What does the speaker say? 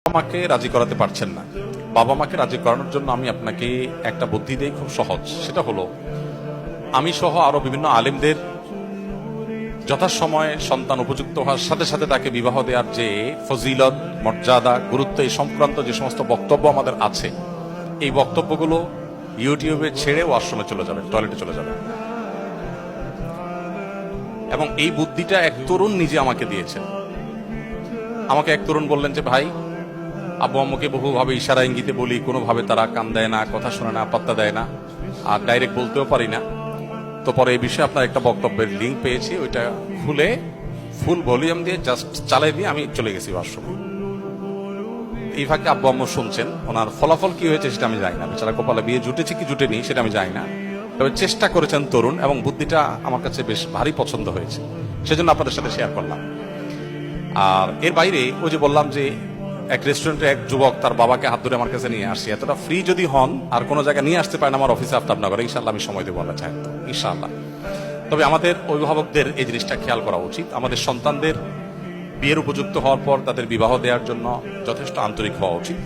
আমাকে রাজি করাতে পারছেন না। বাবা মাকে রাজি করানোর জন্য আমি আপনাকে একটা বুদ্ধি দেই, খুব সহজ। সেটা হলো, আমি সহ আরো বিভিন্ন আলেমদের যথাসময়ে সন্তান উপযুক্ত হওয়ার সাথে সাথে তাকে বিবাহ দেওয়ার যে ফজিলত, মর্যাদা, গুরুত্ব, এই সংক্রান্ত যে সমস্ত বক্তব্য আমাদের আছে, এই বক্তব্যগুলো ইউটিউবে ছেড়ে ওয়াশরুমে চলে যাবেন, টয়লেটে চলে যাবেন। এবং এই বুদ্ধিটা এক তরুণ নিজে আমাকে দিয়েছেন। আমাকে এক তরুণ বললেন যে, ভাই, আব্বু আম্মুকে বহুভাবে ইশারা ইঙ্গিতে বলি, কোনোভাবে তারা কান দেয় না, কথা শোনে না, পাত্তা দেয় না, আর ডাইরেক্ট বলতেও পারি না। তো পরে এই বিষয়ে আপনার একটা বক্তব্যের লিঙ্ক পেয়েছি, ওইটা খুলে ফুল ভলিউম দিয়ে জাস্ট চালাই দিয়ে আমি চলে গেছি ওয়াশরুমে। এই ফাঁকে আব্বু আম্মু শুনছেন। ওনার ফলাফল কি হয়েছে সেটা আমি জানি না, বেচারা কপালে বিয়ে জুটেছে কি জুটেনি সেটা আমি জানি না, তবে চেষ্টা করেছেন তরুণ, এবং বুদ্ধিটা আমার কাছে বেশ ভারী পছন্দ হয়েছে, সেজন্য আপনাদের সাথে শেয়ার করলাম। আর এর বাইরে ওই যে বললাম যে এক রেস্টুরেন্টে এক যুবক তার বাবাকে হাত ধরে আমার কাছে নিয়ে আসছে, এতটা ফ্রি যদি হন আর কোনো জায়গায় নিয়ে আসতে পারেন আমার অফিসে আফতাবনগরে, ইনশাল্লাহ আমি সময় দেবো, আল্লাহ চাই তো, ইনশাল্লাহ। তবে আমাদের অভিভাবকদের এই জিনিসটা খেয়াল করা উচিত। আমাদের সন্তানদের বিয়ের উপযুক্ত হওয়ার পর তাদের বিবাহ দেওয়ার জন্য যথেষ্ট আন্তরিক হওয়া উচিত।